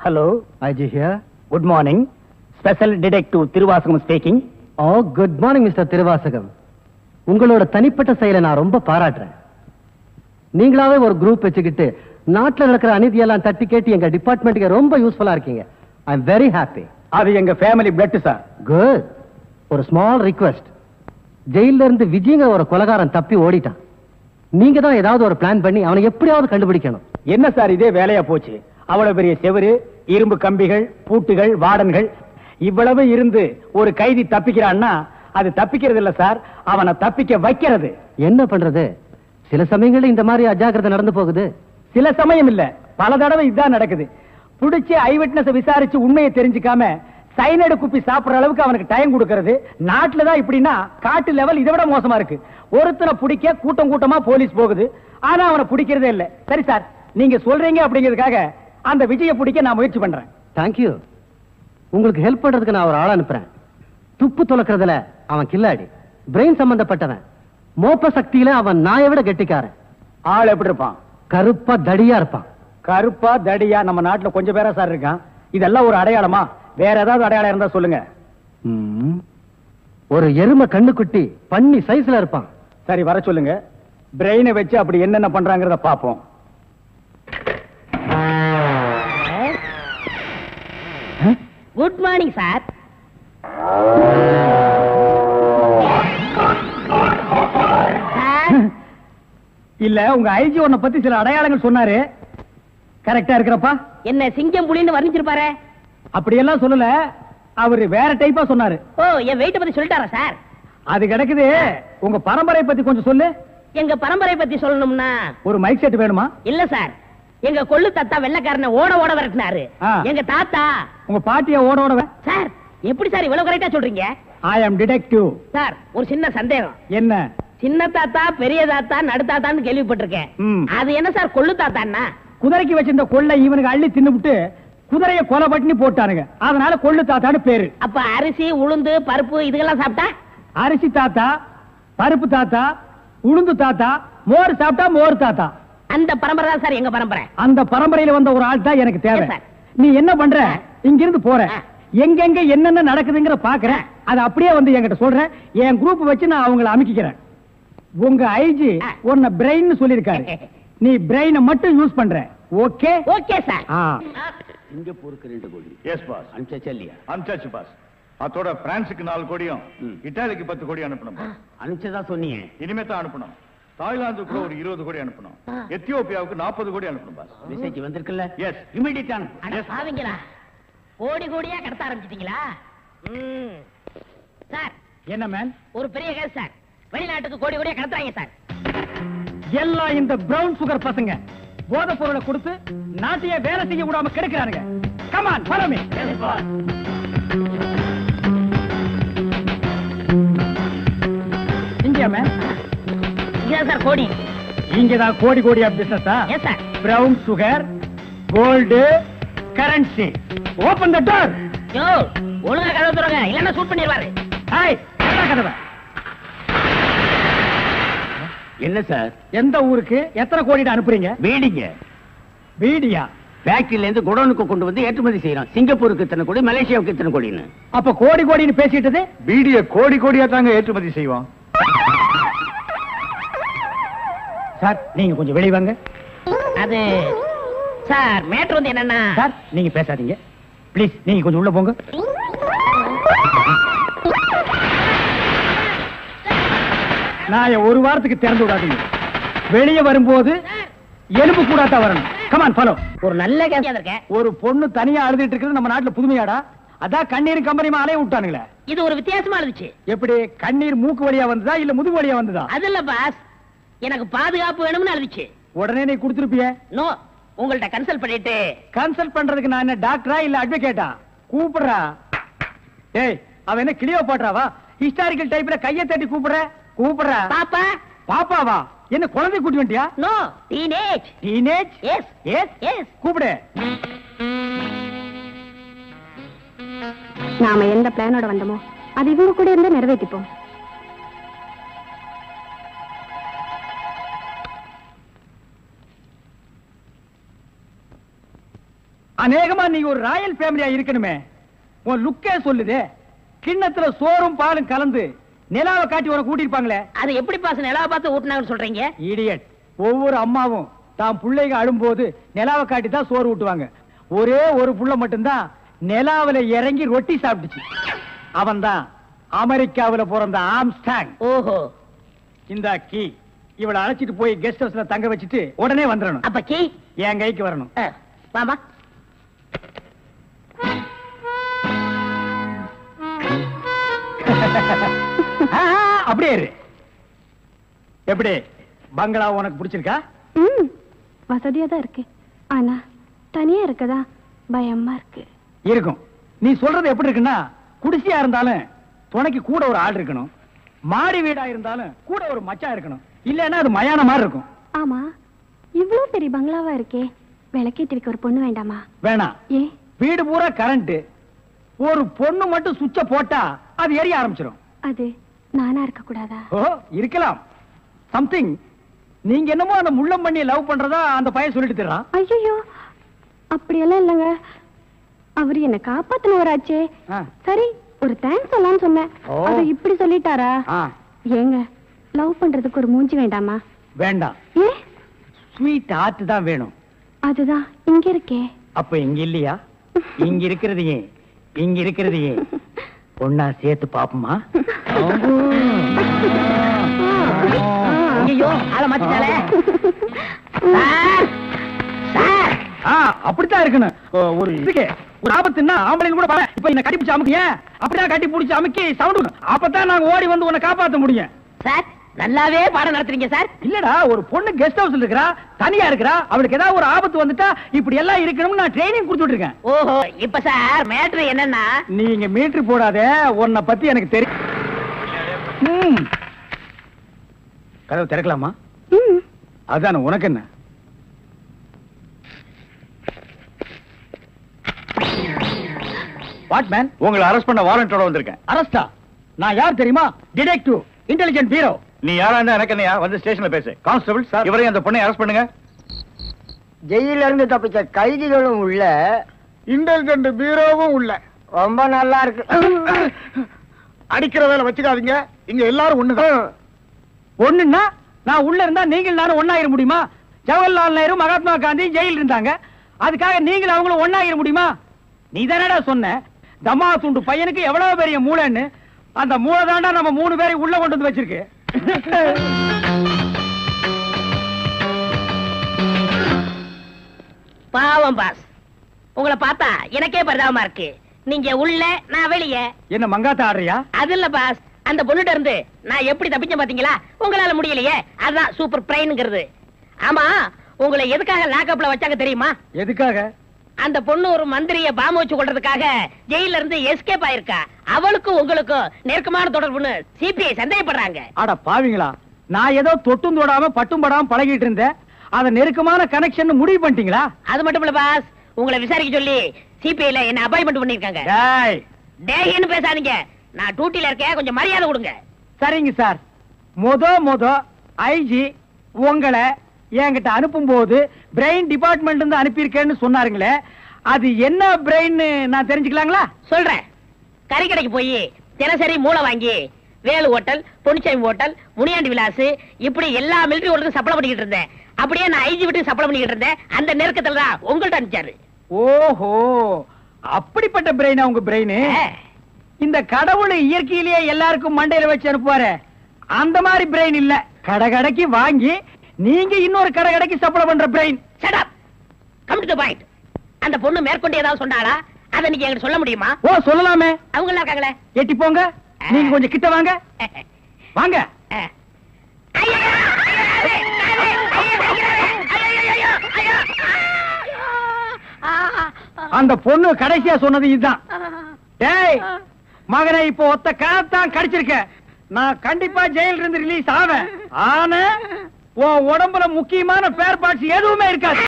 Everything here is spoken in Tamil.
Hello. IG here. Good morning. Special Detective Tiruvasagam speaking. Oh, good morning, Mr. Thiruvasagam. உங்களோட தனிப்பட்ட செயலை நான் ரொம்ப பாராட்டுறேன். நீங்களாவே ஒரு குரூப் வச்சுக்கிட்டு நாட்டுல நடக்கிற அநீதியெல்லாம் தட்டி கேட்டு எங்க டிபார்ட்மெண்ட்டுக்கு ரொம்ப யூஸ்ஃபுல்லா இருக்கீங்க. I am very happy. அது எங்க ஃபேமிலி பிளட் சார். குட். ஒரு ஸ்மால் ரிக்வெஸ்ட். ஜெயில இருந்து விஜயங்க ஒரு கொலைகாரன் தப்பி ஓடிட்டான். நீங்க தான் ஏதாவது ஒரு பிளான் பண்ணி அவனை எப்படியாவது கண்டுபிடிக்கணும். என்ன சார் இதே வேலையா போச்சு? அவ்வளவு பெரிய செவரு, இரும்பு கம்பிகள், பூட்டுகள், வார்டன்கள் இவ்வளவு இருந்து ஒரு கைதி தப்பிக்கிறான்னா அது தப்பிக்கிறது இல்ல சார், அவனை தப்பிக்க வைக்கிறது. என்ன பண்றது? சில சமயங்கள்ல இந்த மாதிரி அஜாக்கிரதை நடந்து போகுது. சில சமயம் இல்ல, பல தடவை இதுதான் நடக்குது. புடிச்சு ஐ விட்னஸ் விசாரிச்சு உண்மையை தெரிஞ்சுக்காம சைனடு குப்பி சாப்பிடுற அளவுக்கு அவனுக்கு டைம் கொடுக்கிறது. நாட்டுல தான் இப்படின்னா காட்டு லெவல் இதை விட மோசமா இருக்கு. ஒருத்தனை பிடிக்க கூட்டம் கூட்டமா போலீஸ் போகுது, ஆனா அவனை பிடிக்கிறதே இல்ல. சரி சார், நீங்க சொல்றீங்க அப்படிங்கிறதுக்காக அந்த விஜய பிடிக்க நான் முயற்சி பண்றேன். தேங்க்யூ. உங்களுக்கு ஹெல்ப் பண்றதுக்கு நான் ஒரு ஆள் அனுப்புறேன். துப்பு துலக்கிறதுல அவன் கில்லாடி, பிரெயின் சம்பந்தப்பட்டவன். மோப்ப சக்தியில அவன் நாயை விட கெட்டிக்காரன். ஆள் எப்படி இருப்பான்? கருப்பா தடியா இருப்பான். கருப்பா தடியா நம்ம நாட்டுல கொஞ்சம் பேரா சார் இருக்கான். இதெல்லாம் ஒரு அடையாளமா? வேற ஏதாவது அடையாளம் இருந்தா சொல்லுங்க. ஒரு எருமை கண்ணுக்குட்டி பண்ணி சைஸ்ல இருப்பான். சரி, வர சொல்லுங்க. பிரெயினை வச்சு அப்படி என்னென்ன பண்றாங்கறத பாப்போம். Good morning sir. இல்ல, உங்க ஐஜி உன்னை பத்தி சில அடையாளங்கள் சொன்னாரு. கரெக்டா இருக்கிறப்பா? என்ன சிங்கம் புலின்னு வர்ணிச்சிருப்பாரு? அப்படியெல்லாம் சொல்லல, அவரு வேற டைப்பா சொன்னாரு. ஓ, என் வெயிட்ட பத்தி சொல்லிட்டாரா சார்? அது கிடக்குது. உங்க பரம்பரை பத்தி கொஞ்சம் சொல்லு. எங்க பரம்பரை பத்தி சொல்லணும்னா ஒரு மைக் செட் வேணுமா? இல்ல சார், எங்க கொள்ளு தாத்தா வெள்ளக்காரனை ஓட ஓட விரட்டினாரு. எங்க தாத்தா. உங்க பாட்டிய ஓட ஓட சார், எப்படி சார் இவ்வளவு கரெக்டா சொல்றீங்க? ஐ அம் டிடெக்டிவ். சார், ஒரு சின்ன சந்தேகம். என்ன? சின்ன தாத்தா, பெரிய தாத்தா, நடு தாத்தான்னு கேள்விப்பட்டிருக்கேன். அது என்ன சார் கொள்ளு தாத்தான்னா? குதிரைக்கு வச்சிருந்த கொள்ளை இவனுக்கு அள்ளி தின்னுபிட்டு குதிரைய கொலை பட்டினி போட்டானுங்க, அதனால கொள்ளு தாத்தான்னு பேரு. அப்ப அரிசி, உளுந்து, பருப்பு இதெல்லாம் சாப்பிட்டா? அரிசி தாத்தா, பருப்பு தாத்தா, உளுந்து தாத்தா, மோர் சாப்பிட்டா மோர் தாத்தா. அந்த பரம்பரை தான் சார் எங்க பரம்பரை. அந்த பரம்பரையில வந்த ஒரு ஆள் தான் எனக்கு தேவை. நீ என்ன பண்ற? இங்க இருந்து போற, எங்கெங்க என்னென்ன நடக்குதுங்கிற பாக்குறேன். அது அப்படியே வந்து என்கிட்ட சொல்றேன். என் குரூப் வச்சு நான் அவங்களை அமைக்கிறேன். உங்க ஐஜி உன்னை பிரெயின் சொல்லிருக்காரு. நீ பிரெயினை மட்டும் யூஸ் பண்ற. ஓகே? Okay sir. சிங்கப்பூருக்கு 2 கோடி. Yes boss. அனுப்பிச்சா இல்லையா? அனுப்பிச்சாச்சு பாஸ். அதோட பிரான்ஸுக்கு 4 கோடியும் இட்டாலிக்கு 10 கோடி அனுப்பணும் பாஸ். அனுப்பிச்சதா சொன்னீங்க. இனிமே தான் அனுப்பணும். தாய்லாந்துக்கு ஒரு 20 கோடி அனுப்பணும். எத்தியோப்பியாவுக்கு 40 கோடி அனுப்பணும் பாஸ். மெசேஜ் வந்திருக்குல்ல? எஸ். இமிடியேட் அனுப்பு. அட பாவிங்களா, கோடி கோடியா கடத்த ஆரம்பிச்சிட்டீங்களா? சார், என்ன மேன்? ஒரு பெரிய கேஸ் சார். வெளிநாட்டுக்கு கோடி கோடியா கடத்துறாங்க சார். எல்லாம் இந்த பிரவுன் சுகர் பசங்க போதை பொருளை கொடுத்து நாட்டையே வேலை செய்ய விடாம கெடுக்கிறானுங்க. Come on, follow me. இங்க மேன். இங்க சார் கோடி. இங்கதான் கோடி கோடியா business. Yes sir. Brown sugar, gold, currency. Open the door. Yo, ஒழுங்கா கதவை திறங்க, இல்லன்னா ஷூட் பண்ணிடுவாரு. ஹாய், கதவை. என்ன சார்? எந்த ஊருக்கு எத்தனை கோடி அனுப்புறீங்க? வீடிங்க. வீடியா? ஃபேக்டரியில இருந்து குடோனுக்கு கொண்டு வந்து ஏற்றுமதி செய்யறோம். சிங்கப்பூருக்கு இத்தனை கோடி, மலேசியாவுக்கு இத்தனை கோடின்னு. அப்ப கோடி கோடின்னு பேசிட்டது? வீடிய கோடி கோடியா தாங்க ஏற்றுமதி செய்வோம். சார், நீங்க கொஞ்சம் வெளிய வாங்க. அது சார், மேட்டர் வந்து என்னன்னா சார், நீங்க பேசாதீங்க ப்ளீஸ். நீங்க கொஞ்சம் உள்ள போங்க. நான் ஒரு வாரத்துக்கு திறந்து விடாதீங்க. வெளியே வரும்போது எலும்பு கூடாதான் வரணும். Come on, follow. ஒரு நல்ல கேஸ் இருக்கேன். ஒரு பொண்ணு தனியா அழுதுட்டு இருக்கிறது நம்ம நாட்டுல புதுமையாடா? அதான் கண்ணீர் கம்பெனிமா அலைய விட்டானுங்களே. இது ஒரு வித்தியாசமா இருந்துச்சு. எப்படி? கண்ணீர் மூக்கு வழியா வந்ததா இல்ல முதுகு வழியா வந்ததா? அது இல்ல பாஸ், எனக்கு பாதுகாப்பு வேணும்னு அழுதுச்சு. உடனே நீ கொடுத்துருப்பிய? நோ, உங்கள்ட்ட கன்சல்ட் பண்ணிட்டு. கன்சல்ட் பண்றதுக்கு நான் என்ன டாக்டரா இல்ல அட்வொகேட்டா? கூப்பிடுறா. ஏய், அவ என்ன கிளியோ பாட்றாவா? ஹிஸ்டாரிக்கல் டைப்ல கையை தட்டி கூப்பிடுற. கூப்பிடுறா. பாப்பா. பாப்பாவா? என்ன குழந்தை கூட்டி வந்துட்டியா? No, teenage. Teenage? Yes yes yes. கூப்பிடு. நாம எந்த பிளானோட வந்தோமோ அது இவங்க கூட இருந்து நிறைவேற்றிப்போம். அநேகமா நீங்க ஒரு ராயல் ஃபேமிலியா இருக்கணுமே. உன் லுக்கே சொல்லுதே. கிண்ணத்துல சோறும் பாலும் கலந்து நிலாவை காட்டி உன கூட்டிருப்பாங்களே. அது எப்படி பாஸ் நிலாவை பார்த்து ஊட்டினாங்கன்னு சொல்றீங்க? இடியட். ஒவ்வொரு அம்மாவும் தான் பிள்ளைங்க அழும்போது நிலாவை காட்டி தான் சோறு ஊட்டுவாங்க. ஒரே ஒரு புள்ள மட்டும்தான் நிலாவில இறங்கி ரொட்டி சாப்பிட்டுச்சு. அவன் தான் அமெரிக்காவில பிறந்த ஆம்ஸ்டாங். ஓஹோ. இந்த கீ இவளை அழைச்சிட்டு போய் கெஸ்ட் ஹவுஸ்ல தங்க வச்சுட்டு உடனே வந்துடணும். அப்ப கீ என் கைக்கு வரணும். வாமா. அப்படியே இரு. எப்படி பங்களா உனக்கு பிடிச்சிருக்கா? வசதியா தான் இருக்கு. ஆனா தனியா இருக்கதா பயமா இருக்கு. இருக்கும். நீ சொல்றது எப்படி இருக்குன்னா, குடிசையா இருந்தாலும் துணைக்கு கூட ஒரு ஆள் இருக்கணும். மாடி வீடா இருந்தாலும் கூட ஒரு மச்சான் இருக்கணும். இல்லன்னா அது மயான மாதிரி இருக்கும். ஆமா, இவ்வளவு பெரிய பங்களாவா இருக்கே, விளக்கேத்தி வைக்க ஒரு பொண்ணு வேண்டாமா? வேணாம். ஏ? வீடு பூரா கரண்ட். ஒரு பொண்ணு மட்டும் சுவிட்ச போட்டா அது எரிய ஆரம்பிச்சிடும். அது நானா இருக்க கூடாதா? ஓ, இருக்கலாம். சம்திங். நீங்க என்னமோ அந்த முள்ளம் பண்ணி லவ் பண்றதா அந்த பையன் சொல்லிட்டு தர்றான். ஐயோ, அப்படியெல்லாம் இல்லங்க. அவரு என்ன காப்பாத்தினவராச்சே. சரி, ஒரு தேங்க்ஸ் சொல்லலாம்னு சொன்னேன். அது இப்படி சொல்லிட்டாரா? ஏங்க, லவ் பண்றதுக்கு ஒரு மூஞ்சி வேண்டாமா? வேண்டாம். ஏ? ஸ்வீட் ஹார்ட் தான் வேணும். அதுதான் இங்க இருக்கே. அப்ப இங்க இல்லையா? இங்க இருக்கிறது ஏன்? இங்க இருக்கிறது ஏன்? ஒன்னா சேர்த்து பாப்போமா? ஐயோ, ஆள மாத்திட்டாளே. அப்படித்தான் இருக்கணும். ஒரு இதுக்கு ஒரு ஆபத்துன்னா ஆம்பளைங்க கூட பாரு. இப்ப என்ன கட்டி பிடிச்சு அமுக்கிய, அப்படியே கட்டி பிடிச்சு அமுக்கி சவுண்ட், அப்பதான் நாங்க ஓடி வந்து உன்னை காப்பாத்த முடியும். சார், நல்லாவே பாடம் நடத்துறீங்க சார். இல்லடா, ஒரு பொண்ணு கெஸ்ட் ஹவுஸ்ல இருக்கறா, தனியா இருக்கறா, அவளுக்கு ஏதாவது ஒரு ஆபத்து வந்துட்டா இப்படி எல்லாம் இருக்கணும்னு நான் ட்ரைனிங் கொடுத்துட்டு இருக்கேன். ஓஹோ, இப்ப சார் மேட்ரு என்னன்னா, நீங்க மீட்டர் போடாத, உன்னை பத்தி எனக்கு தெரியும். கதவு திறக்கலாமா? அதான, உனக்கு என்ன? What man? உங்களை அரெஸ்ட் பண்ண வாரண்டோட வந்திருக்கேன். அரஸ்டா? நான் யார் தெரியுமா? Detective, intelligent bureau. நீ யாரா இருந்தா எனக்கு என்னையா? வந்து ஸ்டேஷன்ல பேசு. கான்ஸ்டபிள் சார், இவரையும் அந்த பொண்ணை அரெஸ்ட் பண்ணுங்க. ஜெயில இருந்து தப்பிச்ச கைதிகளும் உள்ள, இன்டெலிஜென்ட் பீரோவும் உள்ள. ரொம்ப நல்லா இருக்கு. அடிக்கிற வேலை வச்சுக்காதீங்க. இங்க எல்லாரும் ஒண்ணுதான். ஒண்ணுன்னா நான் உள்ள இருந்தா நீங்கள் நானும் ஒண்ணாயிர முடியுமா? ஜவஹர்லால் நேரு, மகாத்மா காந்தி ஜெயில இருந்தாங்க. அதுக்காக நீங்கள் அவங்களும் ஒண்ணாயிர முடியுமா? நீ தானடா சொன்ன தமா துண்டு பையனுக்கு எவ்வளவு பெரிய மூளைன்னு. அந்த மூளை தாண்டா நம்ம 3 பேரை உள்ள கொண்டு வந்து வச்சிருக்கு. பாவம் பாஸ், உங்களை பார்த்தா எனக்கே பரிதாபமா இருக்கு. நீங்க உள்ள, நான் வெளியே. என்ன மங்காத்த ஆடுறியா? அது இல்ல பாஸ், அந்த பொண்ணுட்ட இருந்து நான் எப்படி தப்பிச்சேன் பாத்தீங்களா? உங்களால முடியலையே, அதுதான் சூப்பர் பிரெயின்ங்கிறது. ஆமா, உங்களை எதுக்காக லாக்அப்ல வச்சாங்க தெரியுமா? எதுக்காக? அந்த பொண்ணு ஒரு மந்திரிய பாம்பு வச்சு கொள்றதுக்காக ஜெயில இருந்து எஸ்கேப் ஆயிருக்கா. அவளுக்கும் உங்களுக்கும் நெருக்கமான தொடர்புன்னு சிபிஐ சந்தேகப்படுறாங்க. அட பாவிங்களா, நான் ஏதோ தொட்டும் தொடாம பட்டும் படாம பழகிட்டு இருந்தேன். அத நெருக்கமான கனெக்ஷன் முடிவு பண்ணிட்டீங்களா? அது மட்டும் இல்ல பாஸ், உங்களை விசாரிக்க சொல்லி சிபிஐல என்ன அப்பாயின்மெண்ட் பண்ணிருக்காங்க. டேய்னு பேசாதீங்க, நான் டியூட்டில இருக்கேன், கொஞ்சம் மரியாதை கொடுங்க. சரிங்க சார். மொத ஐஜி உங்களை என்கிட்ட அனுப்பும் போது பிரெயின் டிபார்ட்மெண்ட் இருந்து அனுப்பியிருக்கேன்னு சொன்னாருங்களே, அது என்ன பிரெயின் நான் தெரிஞ்சுக்கலாங்களா? சொல்றேன். கறிக்கடைக்கு போய் தினசரி மூளை வாங்கி வேலு ஹோட்டல், பொன்னிச்சாமி ஹோட்டல், முனியாண்டி விலாஸ், இப்படி எல்லா மிலிட்டரி ஹோட்டலுக்கும் சப்ளை பண்ணிக்கிட்டு இருந்தேன். அப்படியே நான் ஐஜி வீட்டுக்கு சப்ளை பண்ணிக்கிட்டு இருந்தேன். அந்த நெருக்கத்துல தான் உங்கள்ட்ட அனுப்பிச்சாரு. ஓஹோ, அப்படிப்பட்ட பிரெயினா உங்க பிரெயின்? இந்த கடவுள் இயற்கையிலேயே எல்லாருக்கும் மண்டையில வச்சு அனுப்புவாரு, அந்த மாதிரி பிரெயின் இல்ல. கடகடைக்கு வாங்கி நீங்க இன்னொரு கடகடைக்கு சப்ளை பண்ற brain. Shut up, come to the point. அந்த பொண்ணு மேற்கொண்டு ஏதாவது சொன்னாளா? அத நீங்க என்கிட்ட சொல்ல முடியுமா? ஓ, சொல்லலாமே. அவங்க எல்லாம் இருக்காங்களே. எட்டி போங்க, நீங்க கொஞ்சம் கிட்ட வாங்க. வாங்க. அந்த பொண்ணு கடைசியா சொன்னது இதுதான். டேய் மகனே, இப்போ ஒத்த காத்தான் கடிச்சிருக்க. நான் கண்டிப்பா ஜெயில இருந்து ரிலீஸ் ஆவேன். ஆனா உன் உடம்புல முக்கியமான பேர் பார்ட்ஸ் எதுவுமே இருக்காது.